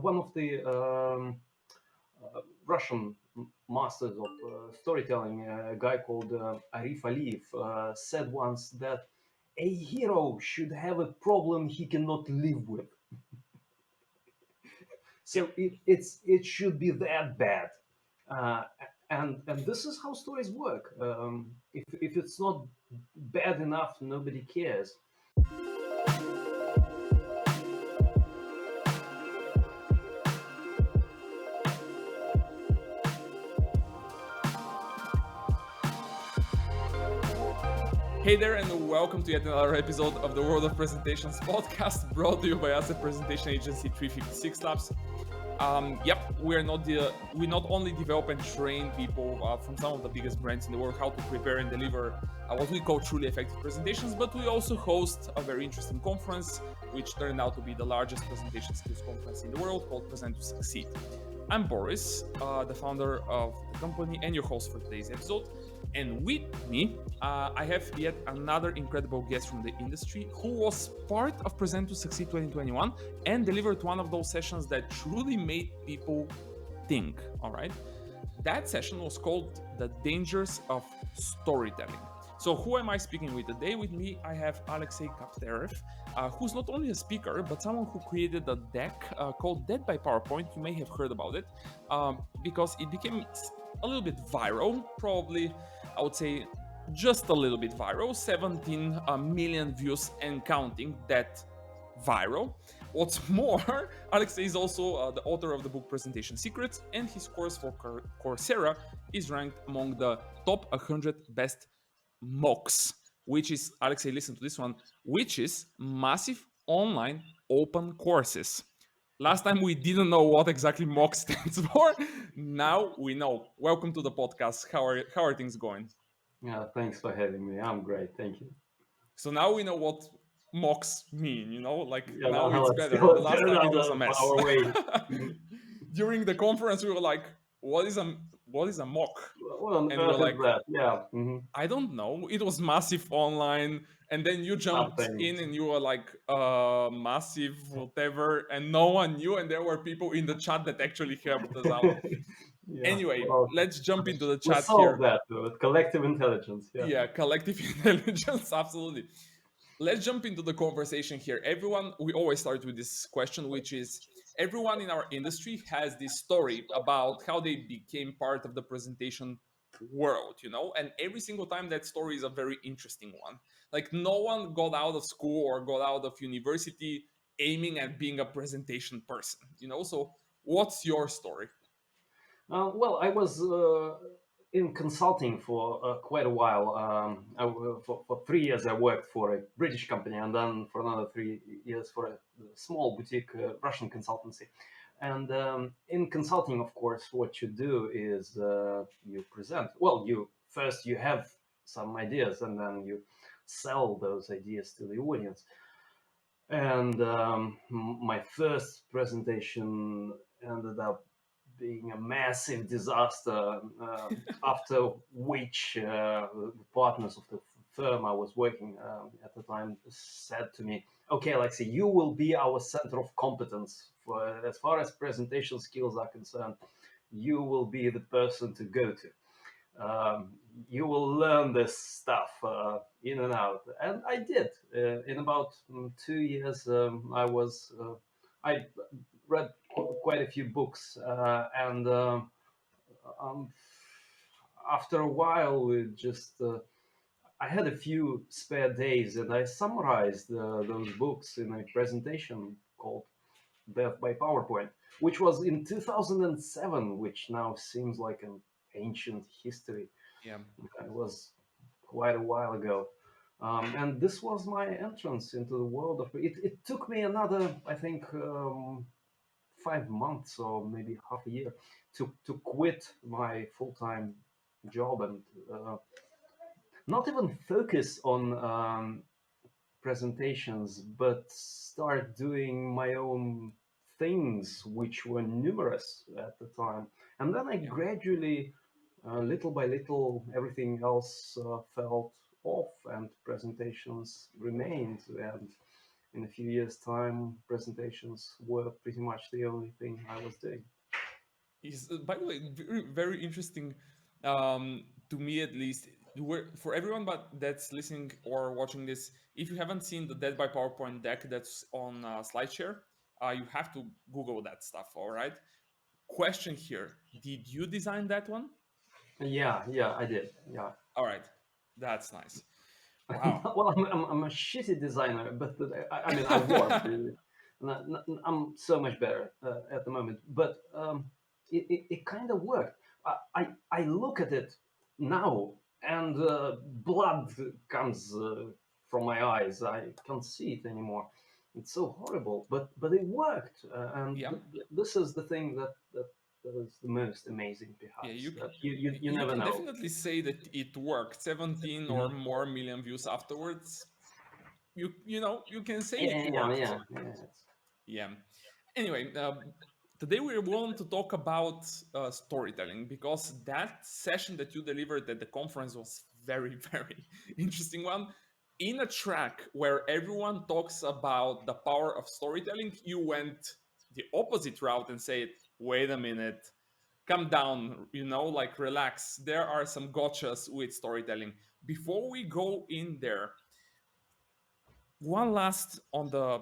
one of the Russian masters of storytelling, a guy called Arif Aliyev, said once that a hero should have a problem he cannot live with. So it should be that bad, uh, and this is how stories work. If it's not bad enough, nobody cares. Hey there, and welcome to yet another episode of the World of Presentations podcast, brought to you by us at presentation agency 356 Labs. We not only develop and train people from some of the biggest brands in the world how to prepare and deliver what we call truly effective presentations, but we also host a very interesting conference, which turned out to be the largest presentation skills conference in the world, called Present to Succeed. I'm Boris, the founder of the company and your host for today's episode. And with me, I have yet another incredible guest from the industry who was part of Present to Succeed 2021 and delivered one of those sessions that truly made people think, all right? That session was called The Dangers of Storytelling. So who am I speaking with today? With me, I have Alexei Kapterev, who's not only a speaker, but someone who created a deck called Dead by PowerPoint. You may have heard about it because it became a little bit viral, probably, I would say, just a little bit viral, 17 million views and counting. That viral. What's more, Alexei is also the author of the book Presentation Secrets, and his course for Coursera is ranked among the top 100 best MOOCs, which is, Alexei, listen to this one, which is massive online open courses. Last time we didn't know what exactly MOOC stands for. Now we know. Welcome to the podcast. How are things going? Yeah, thanks for having me. I'm great, thank you. So now we know what MOOCs mean, Yeah, now now it's let's better. The last turn time on it was a the mess. power way. During the conference, we were like, what is a MOOC? What on And we were earth is like, that? Yeah, I don't know. It was massive online. And then you jumped in something. and you were like, massive, whatever. And no one knew. And there were people in the chat that actually helped us out. Yeah, Anyway, well, let's jump into the we chat solved here. that with collective intelligence. Yeah. Yeah, collective intelligence, absolutely. Let's jump into the conversation here. Everyone, we always start with this question, which is everyone in our industry has this story about how they became part of the presentation world, and every single time that story is a very interesting one. Like no one got out of school or got out of university aiming at being a presentation person. So what's your story? Well, I was in consulting for quite a while. For 3 years, I worked for a British company, and then for another 3 years for a small boutique Russian consultancy. And in consulting, of course, what you do is you present. Well, you have some ideas, and then you sell those ideas to the audience. And my first presentation ended up being a massive disaster, after which the partners of the firm I was working at the time said to me, okay, Alexei, you will be our center of competence for as far as presentation skills are concerned. You will be the person to go to. You will learn this stuff in and out. And I did. In about 2 years, I read quite a few books, and um, after a while, I had a few spare days, and I summarized those books in a presentation called Death by PowerPoint, which was in 2007, which now seems like an ancient history. Yeah. It was quite a while ago. And this was my entrance into the world of it. It took me another, I think, 5 months or maybe half a year to quit my full-time job and not even focus on presentations, but start doing my own things, which were numerous at the time. And then I Yeah. gradually, little by little, everything else felt off, and presentations remained. And in a few years' time, presentations were pretty much the only thing I was doing. Is by the way very interesting, to me at least. For everyone but that's listening or watching this, if you haven't seen the Dead by PowerPoint deck that's on SlideShare, you have to Google that stuff. All right. Question here: did you design that one? Yeah, I did. Yeah. All right, that's nice. Wow. Well, I'm a shitty designer, but I mean, I was. I'm so much better at the moment, but it kind of worked. I look at it now, and blood comes from my eyes. I can't see it anymore. It's so horrible, but it worked, and Yeah. this is the thing that is the most amazing, Yeah, perhaps. you That you you never can know. definitely say that it worked. 17 or Mhm. more million views afterwards. You know you can say Yeah, it yeah, worked. yeah, yeah. Yeah. Anyway, today we want to talk about storytelling because that session that you delivered at the conference was very, very interesting one. In a track where everyone talks about the power of storytelling, you went the opposite route and said, wait a minute, calm down, like relax. There are some gotchas with storytelling. Before we go in there, one last on the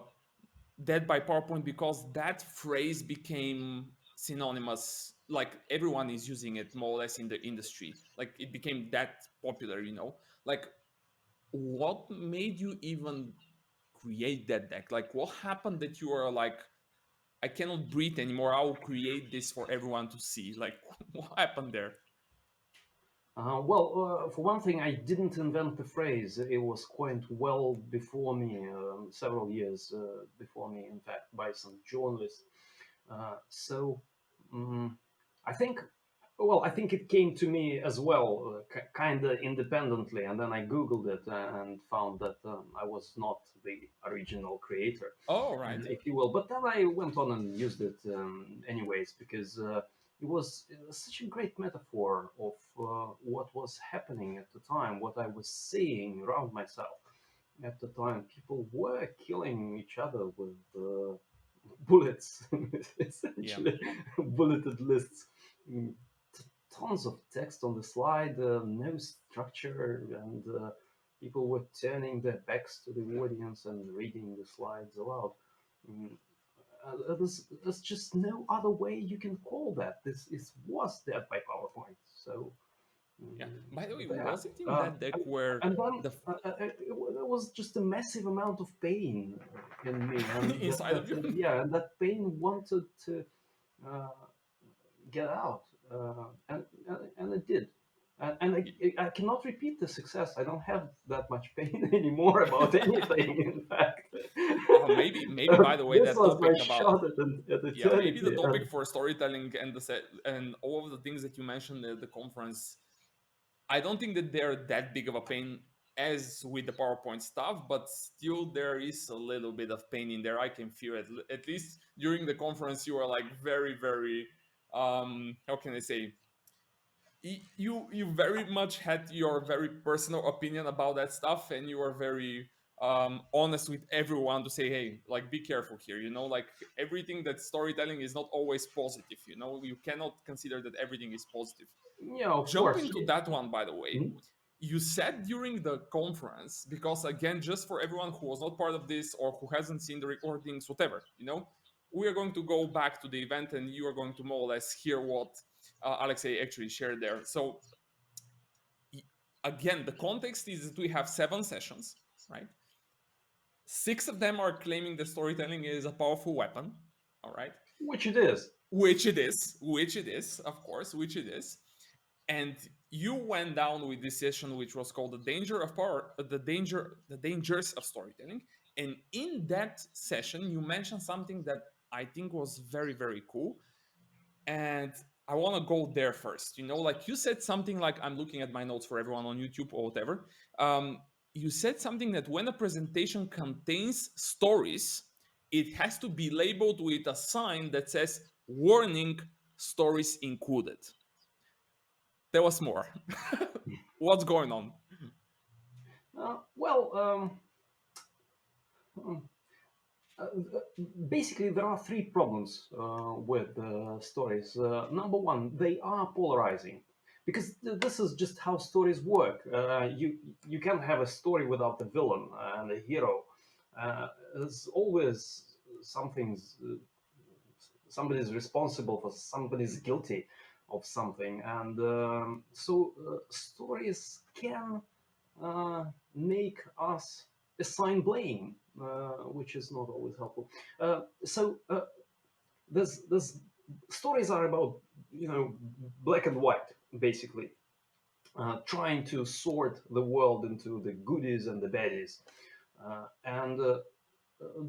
dead by PowerPoint, because that phrase became synonymous. Like everyone is using it more or less in the industry. Like it became that popular. Like what made you even create that deck? Like what happened that you are like, I cannot breathe anymore. I will create this for everyone to see. Like what happened there? Well, for one thing, I didn't invent the phrase. It was coined well before me, several years before me, in fact, by some journalists. So I think, well, I think it came to me as well, kind of independently, and then I Googled it and found that I was not the original creator, Oh, right. if you will. But then I went on and used it anyways because it was such a great metaphor of what was happening at the time, what I was seeing around myself at the time. People were killing each other with bullets, Yeah. essentially bulleted lists. Mm, Tons of text on the slide, no structure, and people were turning their backs to the audience and reading the slides aloud. Mm, there's just no other way you can call that. This was death by PowerPoint. So Yeah. By the way, there. was it in that deck And, where and then the there was just a massive amount of pain in me, and inside of you? yeah, and that pain wanted to uh, get out, and it did. And I cannot repeat the success. I don't have that much pain anymore about anything. In fact, Maybe by the way, this that was my topic about, shot at yeah, maybe the eternity. topic for storytelling and the set and all of the things that you mentioned at the conference, I don't think that they're that big of a pain as with the PowerPoint stuff, but still there is a little bit of pain in there. I can feel it. At least during the conference, you are like very, very, how can I say, you very much had your very personal opinion about that stuff, and you were very honest with everyone to say, hey, like be careful here, like everything that storytelling is not always positive. You cannot consider that everything is positive. Yeah, of Jump course. into that one, by the way. Mhm. You said during the conference, because again, just for everyone who was not part of this or who hasn't seen the recordings, whatever, we are going to go back to the event and you are going to more or less hear what Alexei actually shared there. So again, the context is that we have 7 sessions, right? 6 of them are claiming that storytelling is a powerful weapon, all right? Which it is. Which it is, of course, which it is. And you went down with this session, which was called the dangers of storytelling. And in that session, you mentioned something that I think was very, very cool. And I want to go there first. Like you said something like, I'm looking at my notes for everyone on YouTube or whatever. You said something that when a presentation contains stories, it has to be labeled with a sign that says warning, stories included. There was more. What's going on? Well, Basically, there are three problems with stories. Number one, they are polarizing because this is just how stories work. You can't have a story without a villain and a hero. There's always something's somebody's responsible for somebody's guilty of something, and stories can make us assign blame, which is not always helpful. There's stories are about black and white basically, trying to sort the world into the goodies and the baddies, and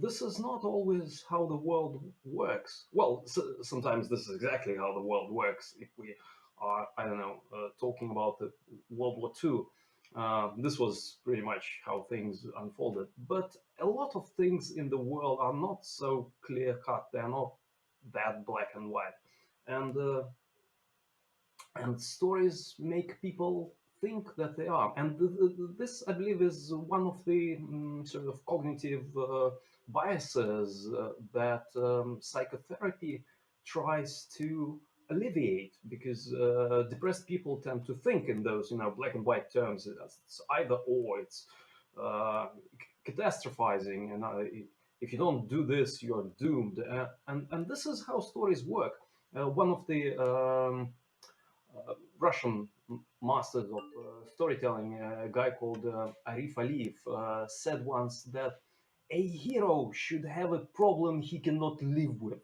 this is not always how the world works. Well, sometimes this is exactly how the world works. If we are, I don't know, talking about the World War II, this was pretty much how things unfolded. But a lot of things in the world are not so clear cut. They are not that black and white, and stories make people think that they are. And this, I believe, is one of the sort of cognitive biases that psychotherapy tries to alleviate, because depressed people tend to think in those black and white terms. It's either or. It's uh, catastrophizing, and if you don't do this, you're doomed. And this is how stories work. One of the Russian masters of storytelling, a guy called Arif Aliyev, said once that a hero should have a problem he cannot live with.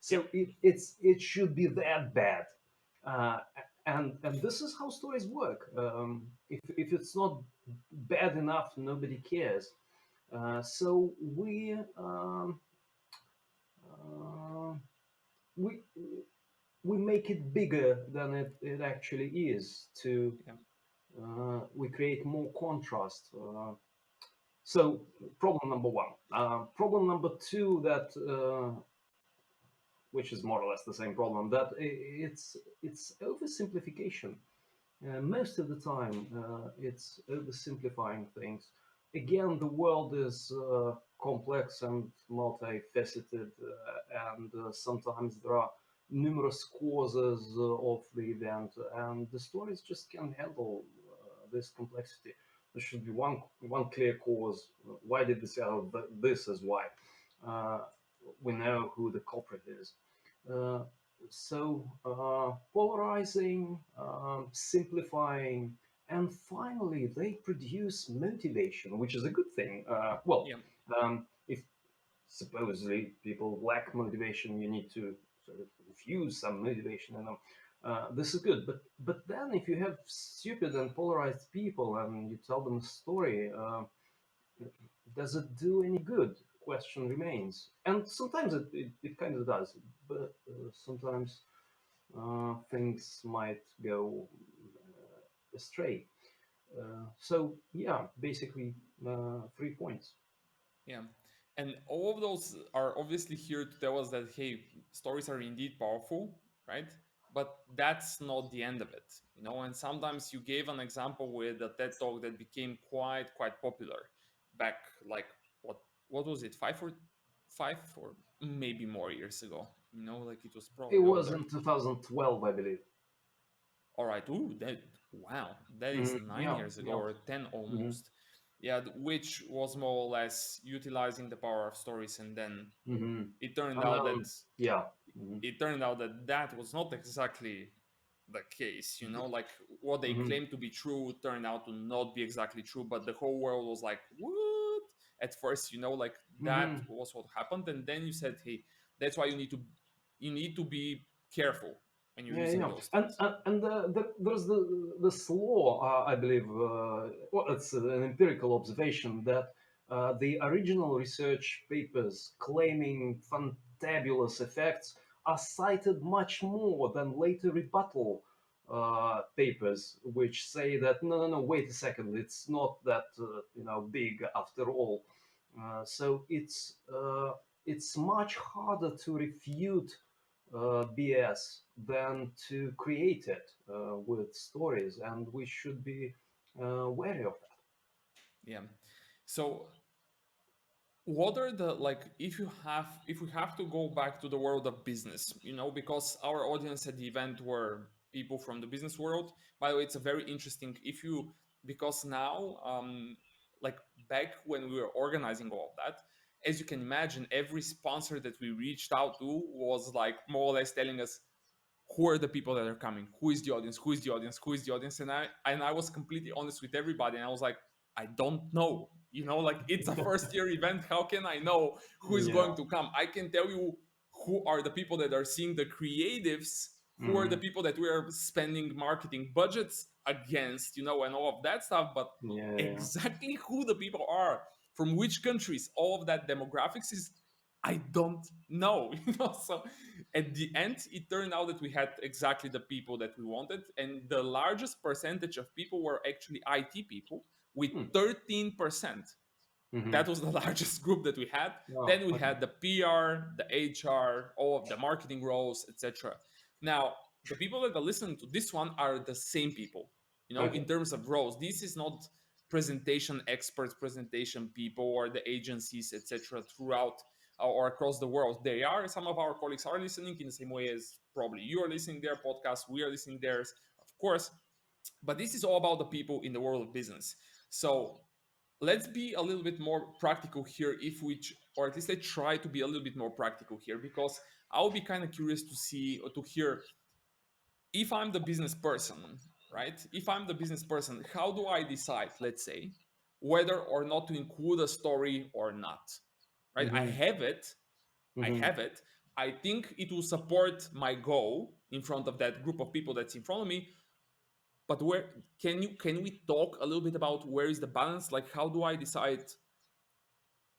Yeah, So it should be that bad, uh, and this is how stories work. If it's not bad enough, nobody cares. So uh, we we make it bigger than it actually is. To yeah, We create more contrast. So problem number one. Problem number two, that which is more or less the same problem, that it's oversimplification. Most of the time, it's oversimplifying things. Again, the world is complex and multifaceted, and sometimes there are numerous causes of the event, and the stories just can't handle this complexity. There should be one clear cause. Why did this happen? This is why. Uh, we know who the culprit is. Uh, Polarizing, simplifying, and finally they produce motivation, which is a good thing. yeah, If supposedly people lack motivation, you need to sort of infuse some motivation in them. This is good, but then if you have stupid and polarized people and you tell them a story, does it do any good? Question remains. And sometimes it kind of does, but sometimes things might go astray. So yeah, basically 3 points. yeah. And all of those are obviously here to tell us that, hey, stories are indeed powerful, right? But that's not the end of it, you know. And sometimes you gave an example with a TED talk that became quite popular back, like what was it, 5 or maybe more years ago, you know, like it was It probably was older. in 2012, I believe. All right. Ooh, that wow, that is nine Yeah, years ago yeah. or 10 Hmm. almost. Yeah, which was more or less utilizing the power of stories, and then Hmm. it turned And out that then yeah. Hmm. that was not exactly the case. You know, like what they Hmm. claimed to be true turned out to not be exactly true, but the whole world was like, what? At first, you know, like that Hmm. was what happened, and then you said, hey, that's why you need to be careful when you're Yeah, using yeah, those and things. there's this law, I believe. Well, it's an empirical observation that the original research papers claiming fantabulous effects are cited much more than later rebuttal papers, which say that no, wait a second, it's not that big after all. It's much harder to refute BS than to create it with stories, and we should be wary of that. Yeah. So what are the, like, if we have to go back to the world of business, because our audience at the event were people from the business world. By the way, it's a very interesting, if you because now, like, back when we were organizing all of that, as you can imagine, every sponsor that we reached out to was like more or less telling us who are the people that are coming, who is the audience, who is the audience, who is the audience. And I was completely honest with everybody, and I was like, I don't know, like, it's a first year event, how can I know who is Yeah. going to come? I can tell you who are the people that are seeing the creatives, who are the Mm. people that we are spending marketing budgets against, and all of that stuff. But Yeah. Yeah. exactly who the people are, from which countries, all of that demographics is, I don't know. So at the end, it turned out that we had exactly the people that we wanted, and the largest percentage of people were actually IT people with Mm. 13%. That Mm-hmm. was the largest group that we had. Oh, Then we okay. had the PR, the HR, all of the marketing roles, etc. Now, the people that are listening to this one are the same people, in Okay. terms of roles. This is not presentation experts, presentation people, or the agencies, etc., throughout or across the world. They are, some of our colleagues are listening in the same way as probably you are listening their podcast, we are listening theirs, of course. But this is all about the people in the world of business. So let's be a little bit more practical here, if we or at least I try to be a little bit more practical here, because I'll be kind of curious to see or to hear, if I'm the business person, right? If I'm the business person, how do I decide, let's say, whether or not to include a story or not? Right? I Mm-hmm. have it. I Mm-hmm. have it. I think it will support my goal in front of that group of people that's in front of me. But where can we talk a little bit about where is the balance? Like, how do I decide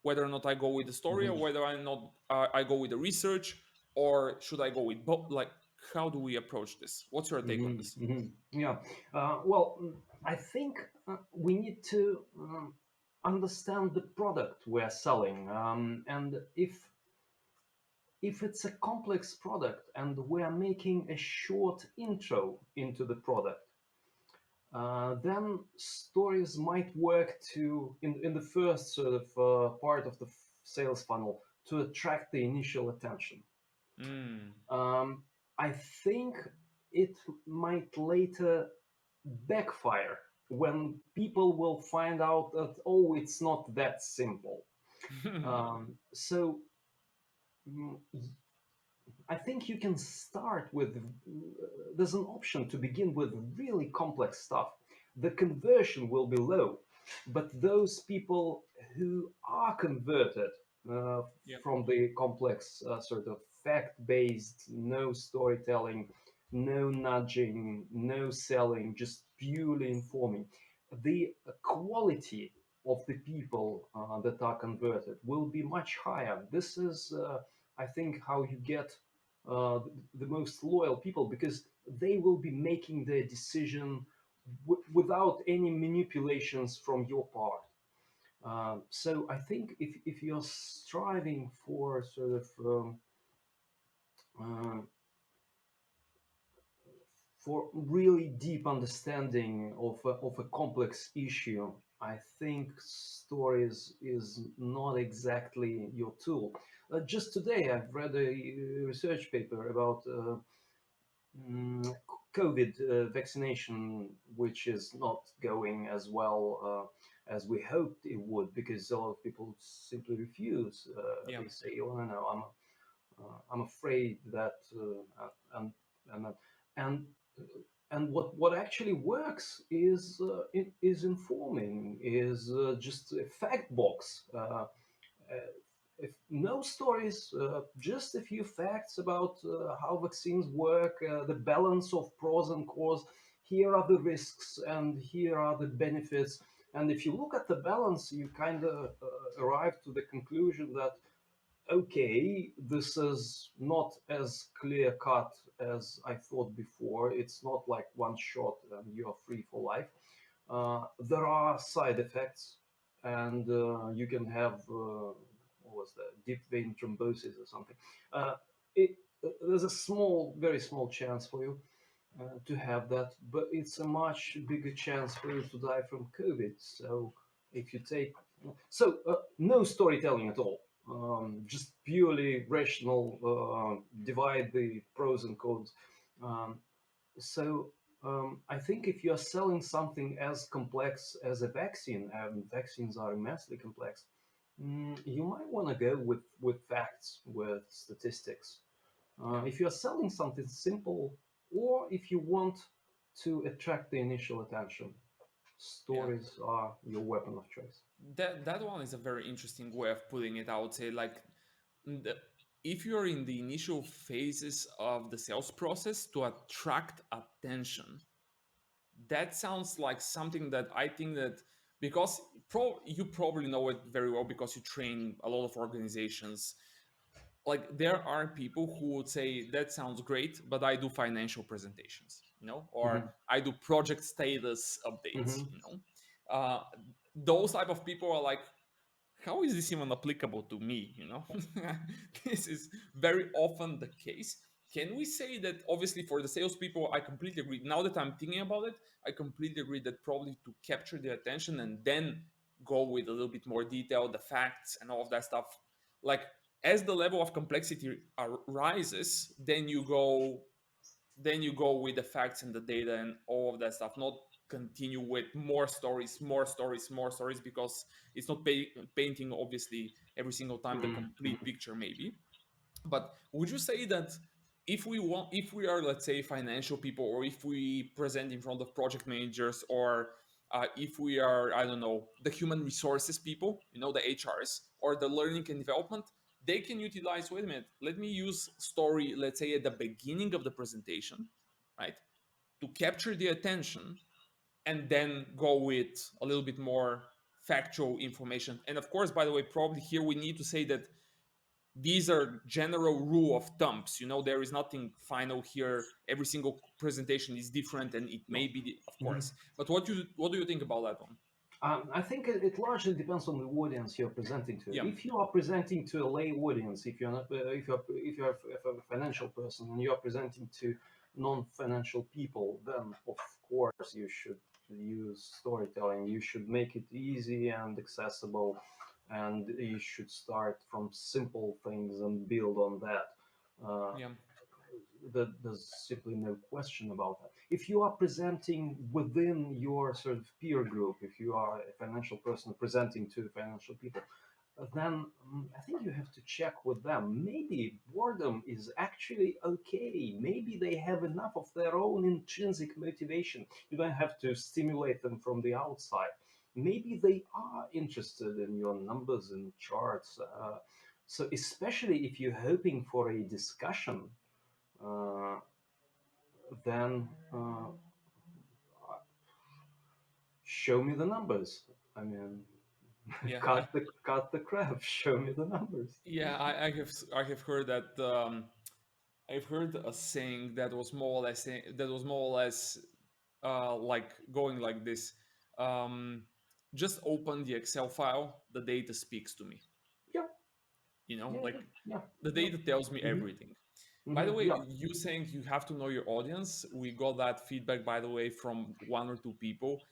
whether or not I go with the story, or Mm-hmm. whether I not I go with the research, or should I go with both? Like, how do we approach this? What's your take on this? Mm-hmm. Mm-hmm. Yeah. Well, I think we need to understand the product we're selling, and if it's a complex product and we're making a short intro into the product, then stories might work in the first sort of part of the sales funnel to attract the initial attention. Mm. Um, I think it might later backfire when people will find out that, oh, it's not that simple. So mm, I think you can start with, there's an option to begin with really complex stuff. The conversion will be low, but those people who are converted uh, Yeah. from the complex sort of fact-based, no storytelling, no nudging, no selling, just purely informing, the quality of the people that are converted will be much higher. This is, I think, how you get the most loyal people, because they will be making their decision without any manipulations from your part. So I think if you're striving for sort of uh, for really deep understanding of a complex issue, I think stories is not exactly your tool. Just today, I've read a research paper about mm, COVID vaccination, which is not going as well as we hoped it would, because a lot of people simply refuse. Yeah. They say, "Oh no, I'm afraid that," and and and and what actually works is informing, is just a fact box. If no stories, just a few facts about how vaccines work, the balance of pros and cons. Here are the risks, and here are the benefits. And if you look at the balance, you kind of arrive to the conclusion that, okay, this is not as clear cut as I thought before. It's not like one shot and you are free for life. There are side effects, and you can have what was that, deep vein thrombosis or something. Uh, there's a very small chance for you to have that, but it's a much bigger chance for you to die from COVID. So if you take So no storytelling at all. Just purely rational. Divide the pros and cons. Um, so I think if you're selling something as complex as a vaccine, and vaccines are immensely complex, you might want to go with facts, with statistics. Yeah. If you're selling something simple, or if you want to attract the initial attention, Yeah. stories are your weapon of choice. That one is a very interesting way of putting it. I would say, like, the, if you're in the initial phases of the sales process to attract attention, that sounds like something that I think that, because you probably know it very well because you train a lot of organizations. Like, there are people who would say that sounds great, but I do financial presentations, or Hmm. I do project status updates, Hmm. uh, those type of people are like, how is this even applicable to me, this is very often the case. Can we say that, obviously, for the salespeople, I completely agree. Now that I'm thinking about it, I completely agree that probably to capture their attention and then go with a little bit more detail, the facts and all of that stuff, like, as the level of complexity rises, then you go with the facts and the data and all of that stuff, not continue with more stories, more stories, more stories, because it's not painting, obviously, every single time the complete Hmm. picture, maybe. But would you say that if we are, let's say, financial people, or if we present in front of project managers, or if we are, I don't know, the human resources people, the HRs, or the learning and development, they can utilize, wait a minute, let me use story, let's say, at the beginning of the presentation, right, to capture the attention, and then go with a little bit more factual information. And of course, by the way, probably here we need to say that these are general rule of thumbs. There is nothing final here. Every single presentation is different, and it may No. be, of Mhm. course. But what do you think about that one? I think it largely depends on the audience you're presenting to. Yeah. If you are presenting to a lay audience, if you're not, if you're a financial person and you are presenting to non-financial people, then of course you should use storytelling. You should make it easy and accessible, and you should start from simple things and build on that. Uh, Yeah. there's simply no question about that. If you are presenting within your sort of peer group, if you are a financial person presenting to financial people, then I think you have to check with them. Maybe boredom is actually okay. Maybe they have enough of their own intrinsic motivation. You don't have to stimulate them from the outside. Maybe they are interested in your numbers and charts. So, especially if you're hoping for a discussion, uh, then show me the numbers. I mean, Yeah. cut the crap. Show me the numbers. Yeah. I have heard that. I've heard a saying that was more or less like going like this. Um, just open the Excel file. The data speaks to me. Yeah, yeah, Like, yeah, the yeah. data tells me Hmm. everything. By the Hmm. way, Yeah. you saying you have to know your audience, we got that feedback, by the way, from one or two people.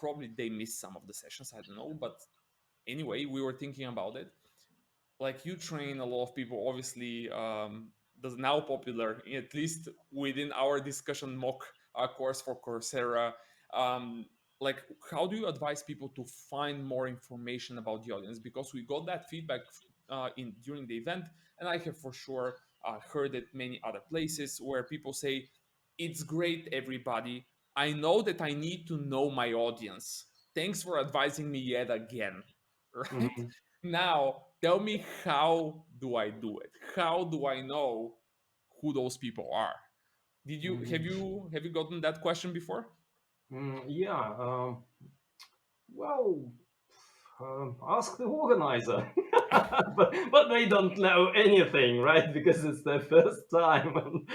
Probably they missed some of the sessions, I don't know. But anyway, we were thinking about it. Like, you train a lot of people, obviously. That's now popular, at least within our discussion mock course for Coursera. um, like, how do you advise people to find more information about the audience? Because we got that feedback in during the event, and I have for sure heard it many other places where people say, it's great, everybody, I know that I need to know my audience, thanks for advising me yet again. Right? Hmm. Now, tell me, how do I do it? How do I know who those people are? Did you have Hmm. you have you gotten that question before? Yeah. Well, ask the organizer. But they don't know anything, right? Because it's their first time, and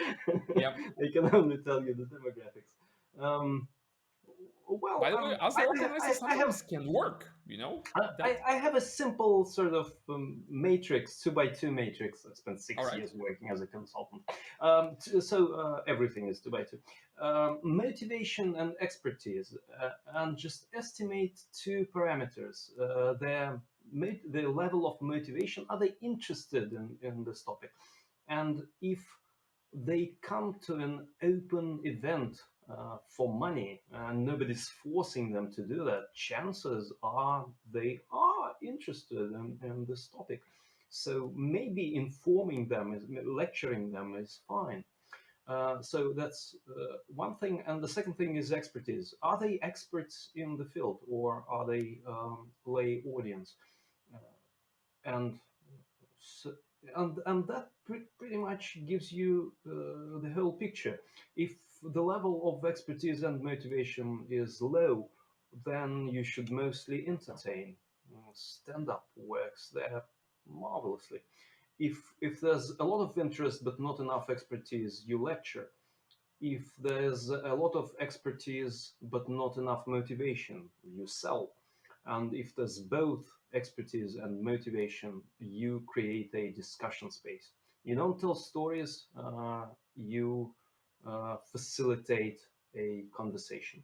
Yeah. they can only tell you the demographics. Um, Well, By the way, as the organizer, I have sometimes can work. That. I have a simple sort of matrix, 2 by 2 matrix. I spent All six right. years working as a consultant. Everything is 2 by 2. Motivation and expertise, and just estimate 2 parameters. Their level of motivation. Are they interested in this topic? And if they come to an open event for money and nobody's forcing them to do that, chances are they are interested in this topic. So maybe informing them, lecturing them is fine. So that's one thing. And the second thing is expertise. Are they experts in the field, or are they lay audience? And so, and that pretty much gives you the whole picture. If the level of expertise and motivation is low, then you should mostly entertain. Stand up works there marvelously. If there's a lot of interest but not enough expertise, you lecture. If there's a lot of expertise but not enough motivation, you sell. And if there's both expertise and motivation, you create a discussion space. You don't tell stories, you facilitate a conversation.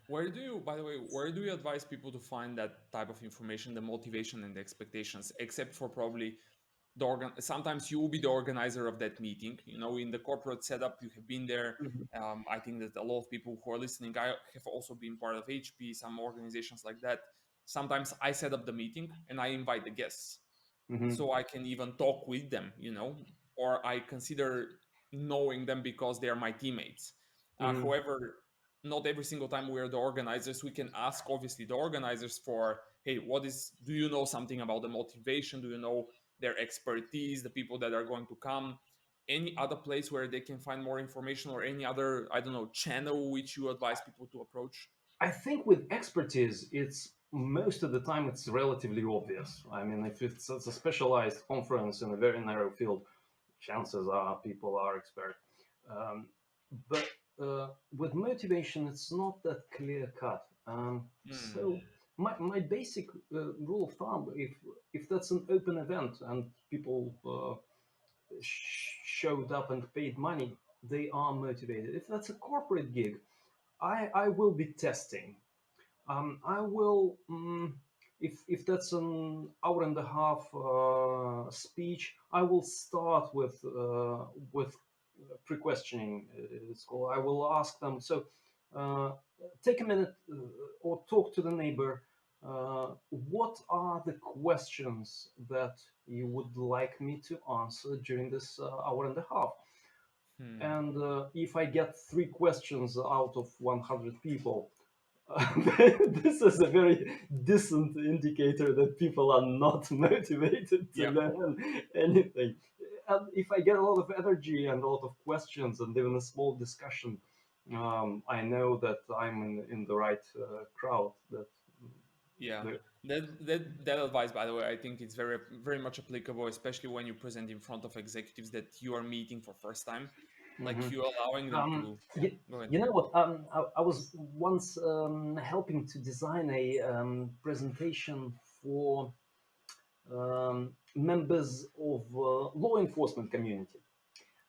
Where do you, by the way, where do you advise people to find that type of information, the motivation and the expectations, except for probably sometimes you will be the organizer of that meeting. In the corporate setup, you have been there. Mhm. I think that a lot of people who are listening, I have also been part of HP, some organizations like that. Sometimes I set up the meeting and I invite the guests Mhm. so I can even talk with them, or I consider knowing them because they are my teammates. Mhm. However, not every single time we're the organizers, we can ask obviously the organizers for, hey, do you know something about the motivation? Do you know their expertise, the people that are going to come? Any other place where they can find more information, or any other, I don't know, channel which you advise people to approach? I think with expertise, it's most of the time it's relatively obvious. I mean, if it's a specialized conference in a very narrow field, chances are people are expert. Um, but with motivation, it's not that clear cut. Hmm. So my basic rule of thumb, if that's an open event and people showed up and paid money, they are motivated. If that's a corporate gig, I will be testing. I will, if that's an hour and a half speech, I will start with pre-questioning. It's called. I will ask them. So, uh, take a minute or talk to the neighbor. What are the questions that you would like me to answer during this hour and a half? Hmm. And if I get 3 questions out of 100 people, this is a very decent indicator that people are not motivated to Yeah. learn anything. And if I get a lot of energy and a lot of questions and even a small discussion, I know that I'm in the right crowd. That Yeah, the, that advice, by the way, I think it's very very much applicable, especially when you present in front of executives that you are meeting for first time, like Mhm. you allowing them to. Yeah, go ahead. You know what? I was once helping to design a presentation for members of law enforcement community,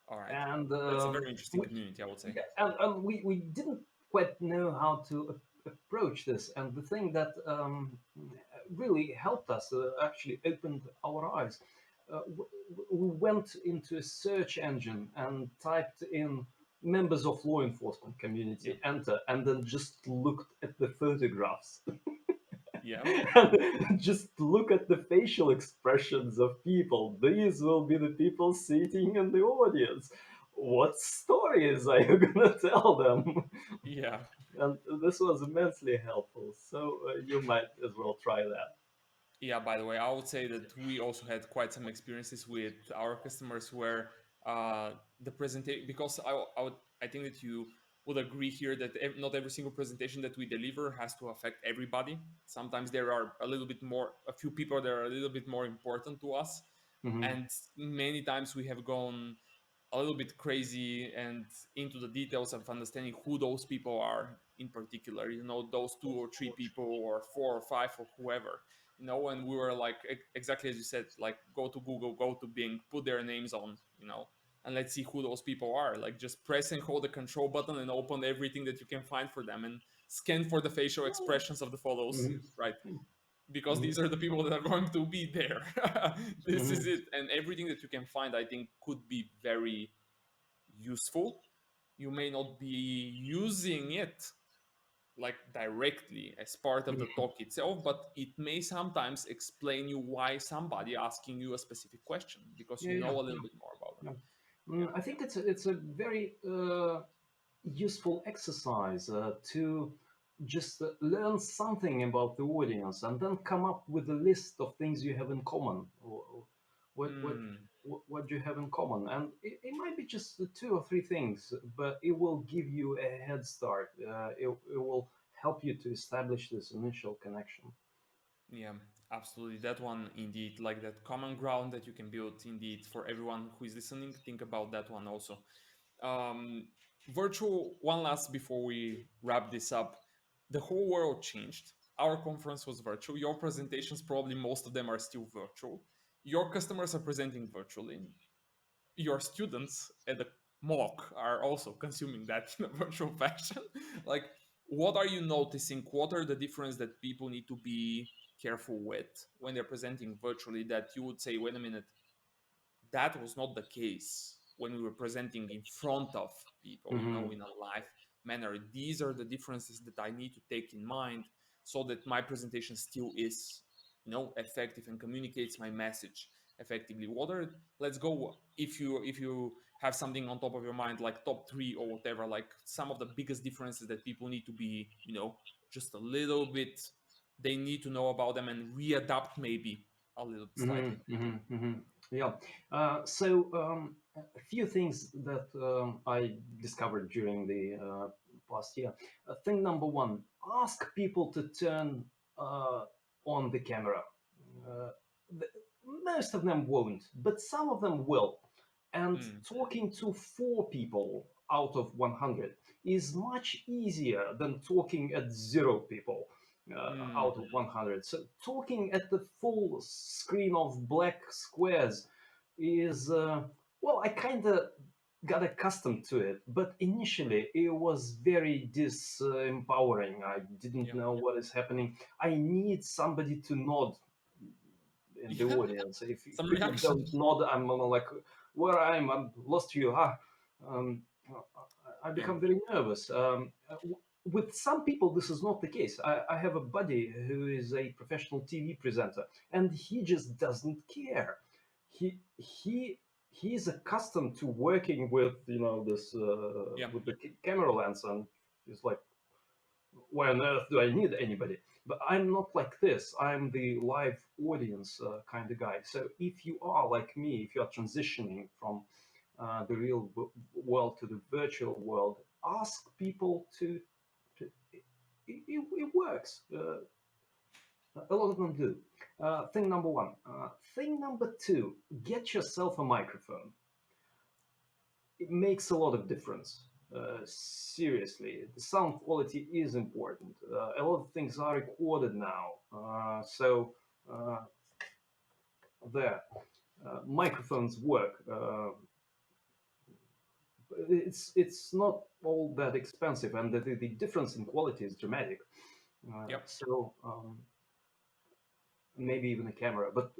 All right, and that's a very interesting community, I would say. yeah, we didn't quite know how to approach this. And the thing that really helped us, actually opened our eyes. We went into a search engine and typed in members of law enforcement Yeah, community, enter, and then just looked at the photographs. yeah, Just look at the facial expressions of people. These will be the people sitting in the audience. What stories are you gonna tell them? yeah. And this was immensely helpful. So you might as well try that. Yeah, by the way, I would say that we also had quite some experiences with our customers where the presentation, because I think that you would agree here that not every single presentation that we deliver has to affect everybody. Sometimes there are a few people that are a little bit more important to us. Hmm. And many times we have gone a little bit crazy and into the details of understanding who those people are in particular, those 2 or 3 people or 4 or 5 or whoever, and we were like, exactly as you said, like, go to Google, go to Bing, put their names on, and let's see who those people are. Like, just press and hold the control button and open everything that you can find for them and scan for the facial expressions of the photos, Mhm. right? Because Mhm. these are the people that are going to be there. This is Mhm. it. And everything that you can find, I think, could be very useful. You may not be using it like directly as part of the talk itself, but it may sometimes explain you why somebody asking you a specific question because Yeah, you know yeah, a yeah, little bit more about them. yeah. Yeah. I think it's a very useful exercise to just learn something about the audience and then come up with a list of things you have in common. Or what what Mm, what you have in common, and it might be just the 2 or 3 things, but it will give you a head start. It will help you to establish this initial connection. yeah, absolutely. That one, indeed, like that common ground that you can build, indeed, for everyone who is listening. Think about that one also. um, Virtual, one last before we wrap this up. The whole world changed. Our conference was virtual. Your presentations, probably most of them are still virtual. Your customers are presenting virtually. Your students at the mock are also consuming that in a virtual fashion. Like, what are you noticing? What are the difference that people need to be careful with when they're presenting virtually, that you would say, wait a minute, that was not the case when we were presenting in front of people, Hmm. in a live manner. These are the differences that I need to take in mind so that my presentation still is, effective and communicates my message effectively. What are, let's go, if you have something on top of your mind, like top 3 or whatever, like some of the biggest differences that people need to be, just a little bit, they need to know about them and readapt maybe a little slightly. Yeah. So a few things that I discovered during the past year. Thing number one: ask people to turn on the camera. Uh, the, Most of them won't, but some of them will. And Mm, talking to 4 people out of 100 is much easier than talking at 0 people out mm. of 100. So talking at the full screen of black squares is, well, I kind of got accustomed to it, but initially it was very disempowering. I didn't Yeah. know what is happening. I need somebody to nod in the Yeah. audience. If Some people reaction. don't nod, I'm like, where I'm lost you. Um, I Yeah. become very nervous. With some people, this is not the case. I have a buddy who is a professional TV presenter, and he just doesn't care. He is accustomed to working with this Yeah. with the camera lens, and he's like, why on earth do I need anybody? But I'm not like this. I'm the live audience kind of guy. So if you are like me, if you are transitioning from the real world to the virtual world, ask people it works. A lot of them do. Thing number one. Thing number two, get yourself a microphone. It makes a lot of difference. Seriously, the sound quality is important. A lot of things are recorded now, so uh, there, microphones work. It's not all that expensive, and the difference in quality is dramatic. Yep. So maybe even a camera, but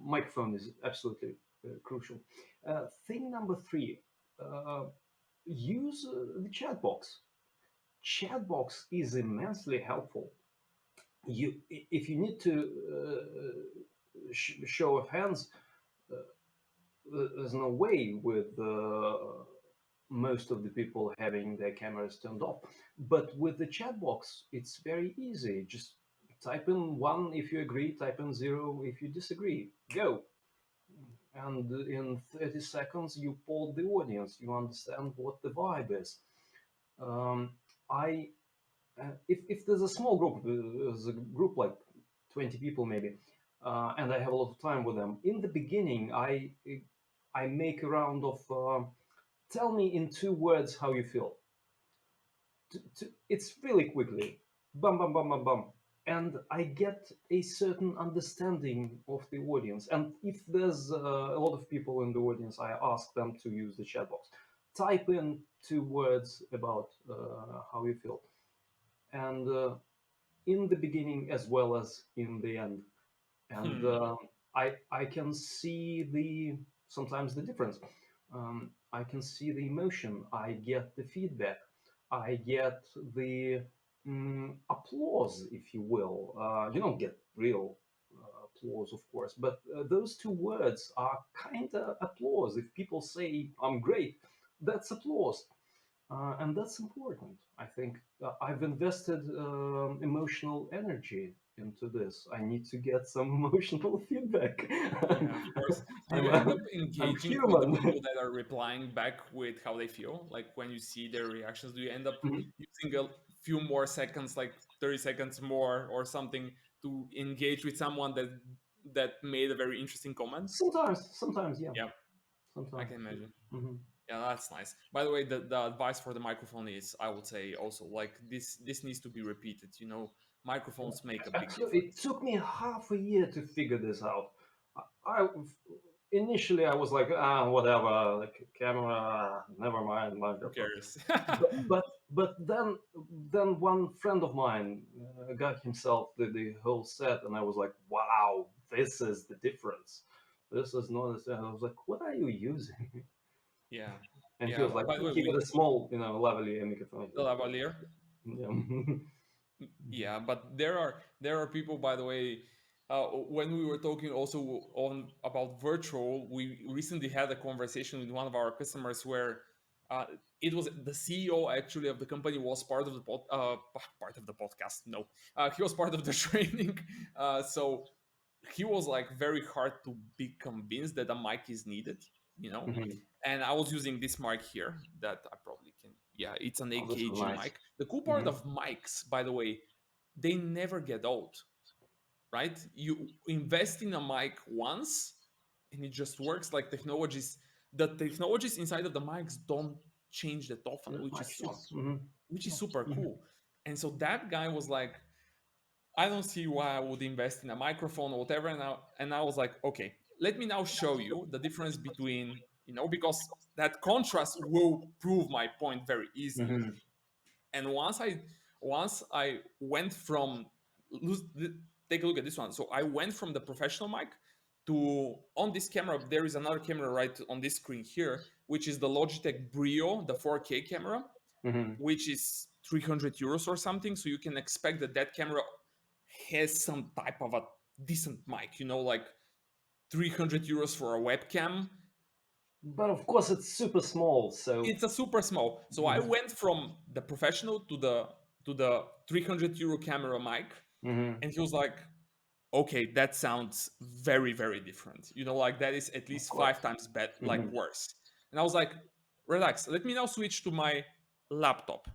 microphone is absolutely crucial. Thing number three. Uh, Use the chat box. Chat box is immensely helpful. If you need to show of hands, there's no way with most of the people having their cameras turned off. But with the chat box, it's very easy. Just type in one if you agree, type in zero if you disagree. Go. And in 30 seconds, you poll the audience. You understand what the vibe is. Um, I if there's a small group, there's a group like 20 people maybe, and I have a lot of time with them. In the beginning, I make a round of tell me in 2 words how you feel. It's really quickly, bum bum bum bum bum, and I get a certain understanding of the audience. And if there's a lot of people in the audience, I ask them to use the chat box. Type in 2 words about how you feel, and in the beginning as well as in the end, and I can see the sometimes the difference. I can see the emotion. I get the feedback. I get the applause, if you will. You don't get real applause, of course, but those 2 words are kind of applause. If people say I'm great, that's applause. And that's important. I think I've invested emotional energy into this. I need to get some emotional feedback. Yeah, of course. Do I'm, you end up I'm engaging with the human. people that are replying back with how they feel? Like when you see their reactions, do you end up Mhm. using a few more seconds, like 30 seconds more or something, to engage with someone that made a very interesting comment? Sometimes, yeah, Yeah, I sometimes. can imagine. Hmm. Yeah, that's nice. By the way, the advice for the microphone is, I would say also, like this needs to be repeated. You know, microphones make a big Actually, it difference. took me half a year to figure this out. I initially I was like, whatever, like camera, never mind, Who microphone. cares? But then one friend of mine got himself the whole set, and I was like, wow, this is the difference. This is not the same. I was like, what are you using? Yeah, And he yeah. was like, By the way, he got we a small, lavalier microphone. I the was like, lavalier. yeah. Yeah, but there are people, by the way. When we were talking also on about virtual, we recently had a conversation with one of our customers where uh, it was the CEO actually of the company was part of the part of the podcast. No, he was part of the training. So he was like very hard to be convinced that a mic is needed, you know. Mhm. And I was using this mic here that I probably can. Yeah, it's an Oh, this is 8 kg nice. mic. The cool part Hmm. of mics, by the way, they never get old, right? You invest in a mic once and it just works. Like the technologies inside of the mics don't change that often, That which much, is yeah. Hmm. super cool. And so that guy was like, I don't see why I would invest in a microphone or whatever. And I was like, okay, let me now show you the difference between, because that contrast will prove my point very easily. Hmm. And once I went from take a look at this one. So I went from the professional mic to, on this camera there is another camera right on this screen here, which is the Logitech Brio, the 4K camera, Hmm. which is 300 euros or something. So you can expect that that camera has some type of a decent mic, like 300 euros for a webcam. But of course, it's super small, so. It's a super small. So I Hmm. went from the professional to the 300 euro camera mic, Hmm. and he was like, okay, that sounds very, very different. Like that is at Of least course. 5 times like Hmm. worse. And I was like, relax, let me now switch to my laptop,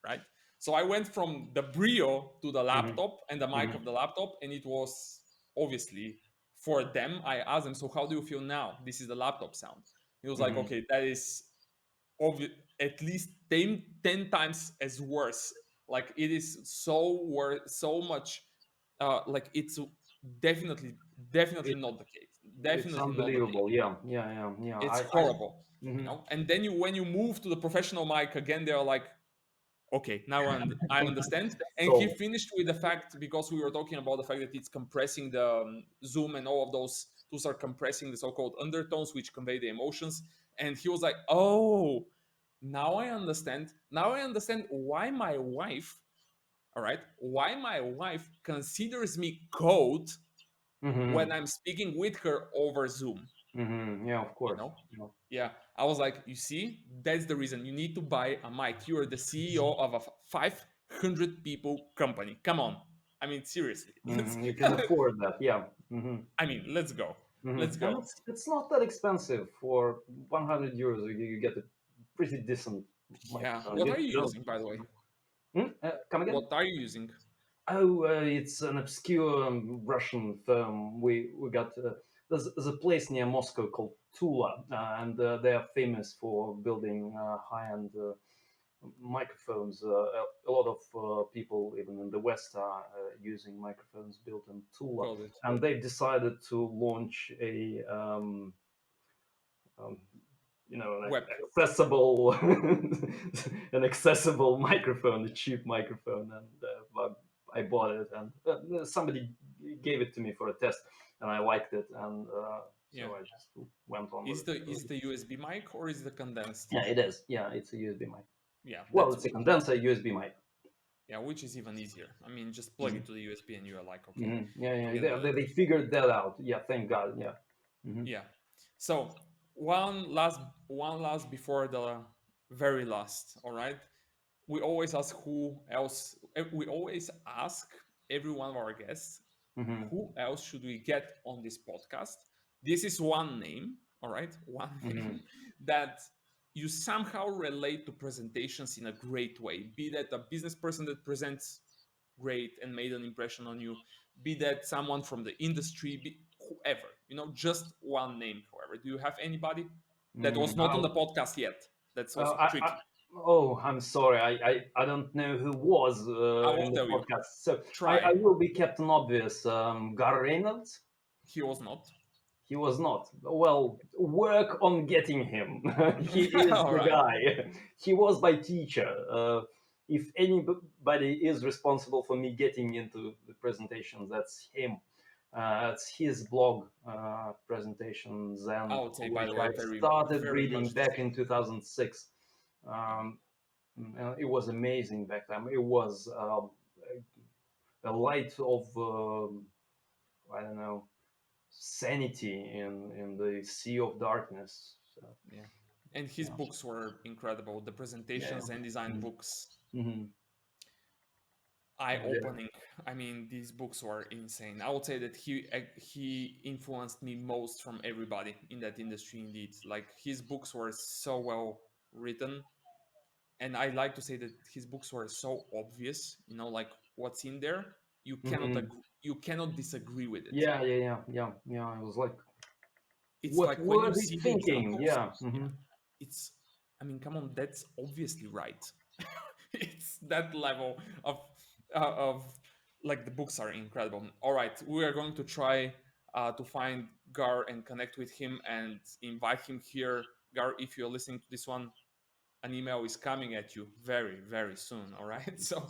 right? So I went from the Brio to the Hmm. laptop and the mic Hmm. of the laptop, and it was obviously for them. I asked them, so how do you feel now? This is the laptop sound. He was like, Hmm. okay, that is at least 10 times as worse. Like it is so much, like it's definitely, definitely It, not the case. it's Definitely not the case. unbelievable. Yeah, yeah, yeah, yeah. It's I. horrible, Hmm. And then when you move to the professional mic again, they're like, okay, now I understand. And he So. finished with the fact, because we were talking about the fact that it's compressing the zoom, and all of those tools are compressing the so-called undertones which convey the emotions. And he was like, oh, now I understand. Now I understand why my wife, all right, why my wife considers me cold when Hmm. I'm speaking with her over Zoom. Hmm. Yeah, of you course. know Yeah. yeah, I was like, you see, that's the reason you need to buy a mic. You are the CEO of a 500 people company. Come on, I mean, seriously. let's You can afford that. Yeah. Hmm. I mean, let's go. Let's And go. it's not that expensive. For 100 euros, you get a pretty decent Yeah, microphone. what You are you don't. using, by the way? Come again? What are you using? Oh, it's an obscure Russian firm. We got. there's a place near Moscow called Tula, and they are famous for building high-end microphones. A lot of people, even in the West, are using microphones built in Tula, Got it. and they've decided to launch um, an Web. accessible, an accessible microphone, a cheap microphone, and I bought it, and somebody gave it to me for a test, and I liked it, and Yeah. so I just went on Is with it. the USB mic or is the condensed? Yeah, it is. Yeah, it's a USB mic. Yeah, Well, that's it's a condenser USB mic. yeah, which is even easier. I mean, just plug Mhm. it to the USB and you're like, okay, Yeah, you yeah. can do it. They figured that out. Yeah, thank God. Yeah. Hmm. Yeah. So one last before the very last. All right. We always ask who else. We always ask every one of our guests, Hmm. who else should we get on this podcast? This is one name. All right, one Hmm. name that you somehow relate to presentations in a great way. Be that a business person that presents great and made an impression on you, be that someone from the industry, be whoever, just one name. However, do you have anybody that was not on the podcast yet? That's also I, tricky. oh, I'm sorry. I don't know who was I in will the tell you. podcast. So I Try. will be Captain Obvious. Gar Reynolds? He was not. He was not. Well, work on getting him. He is All the right. guy. He was my teacher. If anybody is responsible for me getting into the presentations, that's him. It's his blog presentations, I and would say, by the which way, I very, started very reading much the back same. in 2006. Yeah. Um, it was amazing back then. It was a light of I don't know, sanity in the sea of darkness. So Yeah. And his yeah, books were incredible. The yeah. presentations and design books, Mm-hmm. Yeah. eye-opening. I mean, these books were insane. I would say that he influenced me most from everybody in that industry. Indeed, like his books were so well written, and I like to say that his books were so obvious. Like what's in there, Mm-hmm. you cannot disagree with it. Yeah. I was like, It's what like when you were they see the thinking? examples. Yeah. Yeah, Mm-hmm. it's. I mean, come on, that's obviously right. It's that level of like the books are incredible. All right, we are going to try to find Gar and connect with him and invite him here. Gar, if you're listening to this one, an email is coming at you very, very soon. All right. So,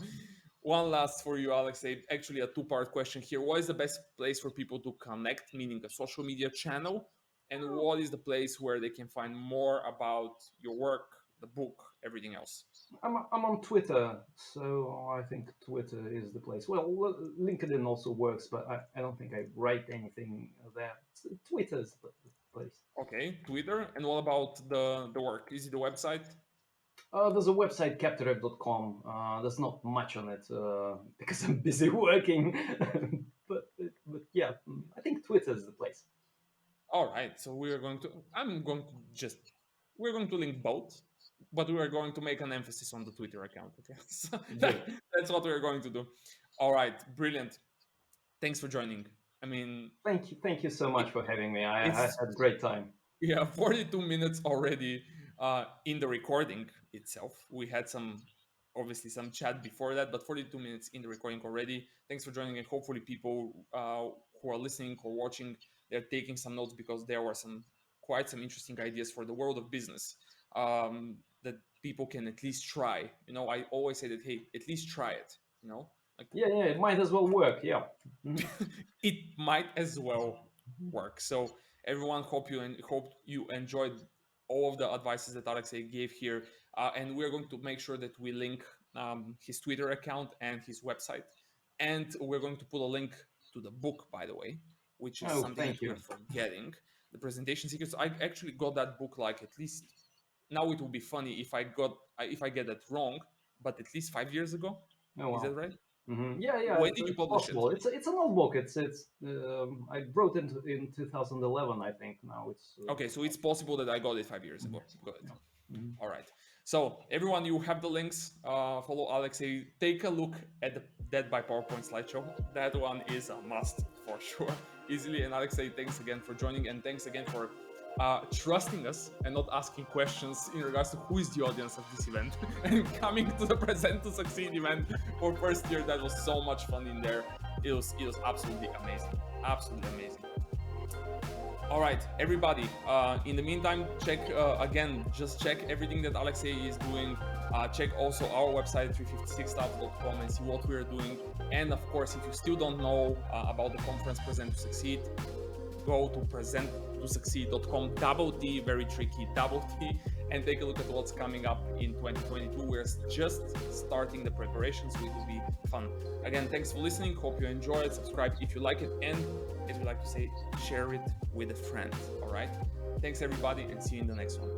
one last for you, Alexei. Actually, a two-part question here. What is the best place for people to connect, meaning a social media channel? And what is the place where they can find more about your work, the book, everything else? I'm on Twitter, so I think Twitter is the place. Well, LinkedIn also works, but I don't think I write anything there. Twitter is the place. Okay, Twitter. And what about the work? Is it the website? There's a website, capterev.com. There's not much on it because I'm busy working. but yeah, I think Twitter is the place. All right. So we are going to. I'm going to just. We're going to link both, but we are going to make an emphasis on the Twitter account. Okay, so Good. that's what we're going to do. All right. Brilliant. Thanks for joining. I mean, Thank you so it, much for having me. I had it's a great time. yeah, 42 minutes already in the recording itself. We had obviously some chat before that, but 42 minutes in the recording already. Thanks for joining, and hopefully people who are listening or watching, they're taking some notes because there were quite some interesting ideas for the world of business that people can at least try. I always say that, hey, at least try it. Like Yeah, it might as well work. Yeah. Mhm. it might as well work. So everyone, hope you enjoyed all of the advices that Alexei gave here, and we're going to make sure that we link his Twitter account and his website, and we're going to put a link to the book, by the way, which is Oh, something that thank we're you. forgetting. The presentation secrets. I actually got that book like at least. Now it will be funny if I get that wrong, but at least 5 years ago. Oh Is that wow. right? Yeah. When did you It's publish it? possible. It's an old book. It's I wrote it in 2011, I think. Now it's Okay, so it's possible that I got it 5 years ago. Good. yeah. Mhm. All right. So everyone, you have the links. Follow Alexei. Take a look at the Dead by PowerPoint slideshow. That one is a must for sure, easily. And Alexei, thanks again for joining, and thanks again for trusting us and not asking questions in regards to who is the audience of this event and coming to the Present to Succeed event for first year. That was so much fun in there. It was absolutely amazing, absolutely amazing. All right, everybody. In the meantime, check just check everything that Alexei is doing. Check also our website 356stuff.com and see what we are doing. And of course, if you still don't know about the conference Present to Succeed, go to presenttosucceed.com, double T, very tricky, double T, and take a look at what's coming up in 2022. We're just starting the preparations, so it will be fun. Again, thanks for listening. Hope you enjoy it. Subscribe if you like it, and as we like to say, share it with a friend. All right. Thanks everybody, and see you in the next one.